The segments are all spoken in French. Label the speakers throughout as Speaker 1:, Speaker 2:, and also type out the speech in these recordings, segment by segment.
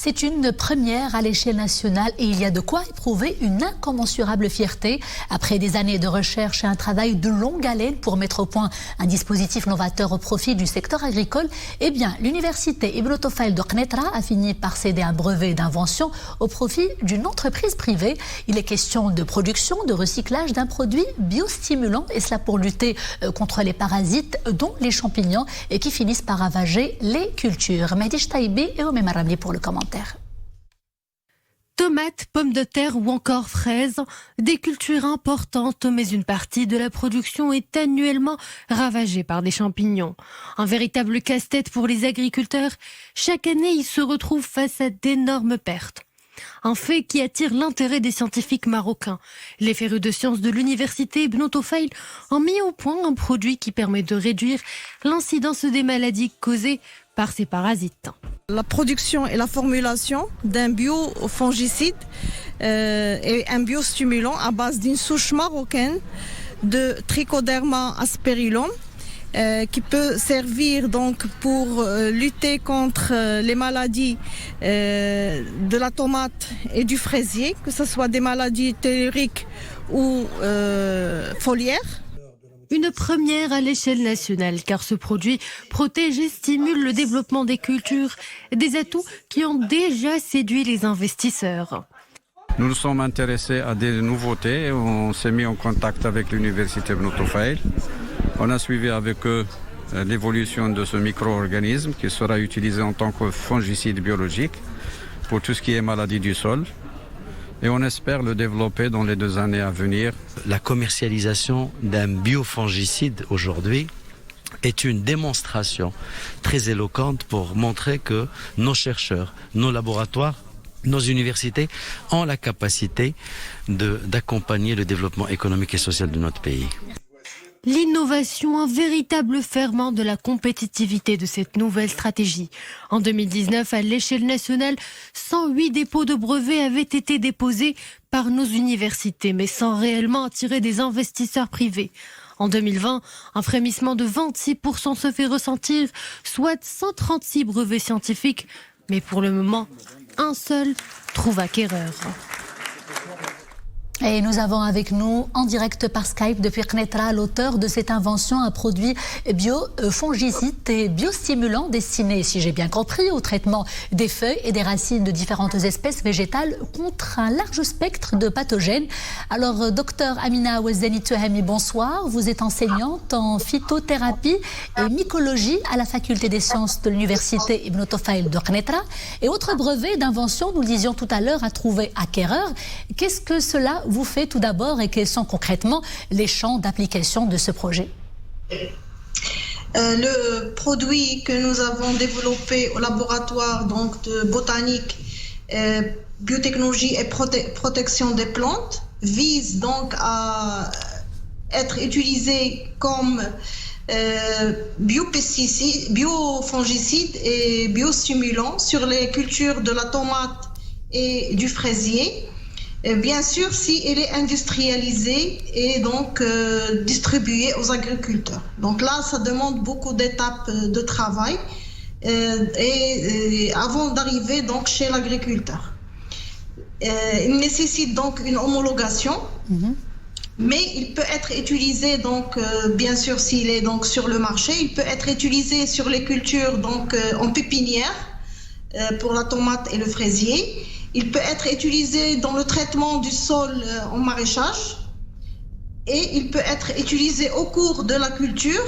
Speaker 1: C'est une première à l'échelle nationale et il y a de quoi éprouver une incommensurable fierté. Après des années de recherche et un travail de longue haleine pour mettre au point un dispositif novateur au profit du secteur agricole, eh bien, l'université Ibn Tufayl de Knetra a fini par céder un brevet d'invention au profit d'une entreprise privée. Il est question de production, de recyclage d'un produit biostimulant et cela pour lutter contre les parasites dont les champignons et qui finissent par ravager les cultures. Mehdi Taïbi et Omé Marabli pour le commentaire.
Speaker 2: Tomates, pommes de terre ou encore fraises, des cultures importantes, mais une partie de la production est annuellement ravagée par des champignons. Un véritable casse-tête pour les agriculteurs. Chaque année, ils se retrouvent face à d'énormes pertes. Un fait qui attire l'intérêt des scientifiques marocains. Les férus de sciences de l'université Ibn Tufayl ont mis au point un produit qui permet de réduire l'incidence des maladies causées par ces parasites.
Speaker 3: La production et la formulation d'un biofongicide et un biostimulant à base d'une souche marocaine de Trichoderma aspergillum qui peut servir donc pour lutter contre les maladies de la tomate et du fraisier, que ce soit des maladies telluriques ou foliaires.
Speaker 2: Une première à l'échelle nationale, car ce produit protège et stimule le développement des cultures, des atouts qui ont déjà séduit les investisseurs.
Speaker 4: Nous nous sommes intéressés à des nouveautés, on s'est mis en contact avec l'université Ibn Tufayl. On a suivi avec eux l'évolution de ce micro-organisme qui sera utilisé en tant que fongicide biologique pour tout ce qui est maladie du sol. Et on espère le développer dans les 2 années à venir.
Speaker 5: La commercialisation d'un biofongicide aujourd'hui est une démonstration très éloquente pour montrer que nos chercheurs, nos laboratoires, nos universités ont la capacité d'accompagner le développement économique et social de notre pays.
Speaker 2: L'innovation, un véritable ferment de la compétitivité de cette nouvelle stratégie. En 2019, à l'échelle nationale, 108 dépôts de brevets avaient été déposés par nos universités, mais sans réellement attirer des investisseurs privés. En 2020, un frémissement de 26% se fait ressentir, soit 136 brevets scientifiques, mais pour le moment, un seul trouve acquéreur.
Speaker 1: Et nous avons avec nous en direct par Skype depuis Knetra l'auteur de cette invention, un produit biofongicide et biostimulant destiné, si j'ai bien compris, au traitement des feuilles et des racines de différentes espèces végétales contre un large spectre de pathogènes. Alors, docteur Amina Ouezzani Touhami, bonsoir. Vous êtes enseignante en phytothérapie et mycologie à la faculté des sciences de l'université Ibn Tufayl de Knetra. Et autre brevet d'invention, nous le disions tout à l'heure, a trouvé acquéreur. Qu'est-ce que cela vous fait tout d'abord et quels sont concrètement les champs d'application de ce projet?
Speaker 3: Le produit que nous avons développé au laboratoire donc, de botanique, biotechnologie et protection des plantes vise donc à être utilisé comme biofongicide et biostimulant sur les cultures de la tomate et du fraisier. Bien sûr, si elle est industrialisée et donc distribuée aux agriculteurs. Donc là, ça demande beaucoup d'étapes de travail et avant d'arriver donc chez l'agriculteur. Il nécessite donc une homologation, mais il peut être utilisé donc bien sûr s'il est donc sur le marché, il peut être utilisé sur les cultures donc en pépinière pour la tomate et le fraisier. Il peut être utilisé dans le traitement du sol en maraîchage et il peut être utilisé au cours de la culture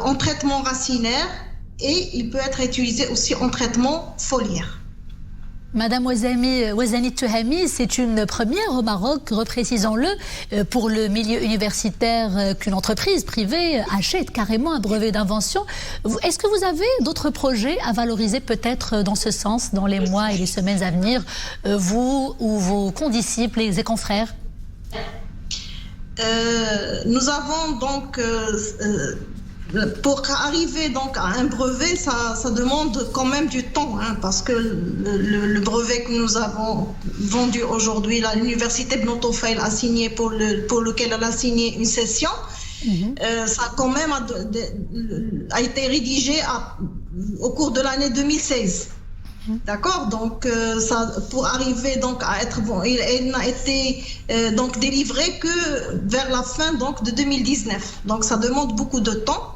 Speaker 3: en traitement racinaire et il peut être utilisé aussi en traitement foliaire.
Speaker 1: Madame Ouezzani Touhami, c'est une première au Maroc, reprécisons-le, pour le milieu universitaire qu'une entreprise privée achète carrément un brevet d'invention. Est-ce que vous avez d'autres projets à valoriser peut-être dans ce sens dans les mois et les semaines à venir, vous ou vos condisciples et confrères?
Speaker 3: Nous avons donc pour arriver donc à un brevet, ça demande quand même du temps, parce que le brevet que nous avons vendu aujourd'hui, l'université Ibn Tufayl a signé pour lequel elle a signé une session. Ça quand même a été rédigé au cours de l'année 2016. D'accord, donc ça, pour arriver donc à être bon, il n'a été donc délivré que vers la fin donc de 2019. Donc ça demande beaucoup de temps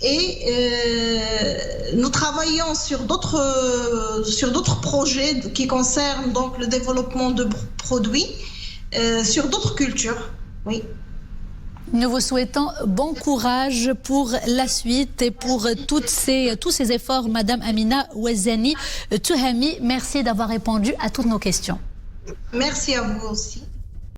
Speaker 3: et nous travaillons sur d'autres projets qui concernent donc le développement de produits sur d'autres cultures. Oui.
Speaker 1: Nous vous souhaitons bon courage pour la suite et pour tous ces efforts, Madame Amina Ouazani Touhami. Merci d'avoir répondu à toutes nos questions.
Speaker 3: Merci à vous aussi.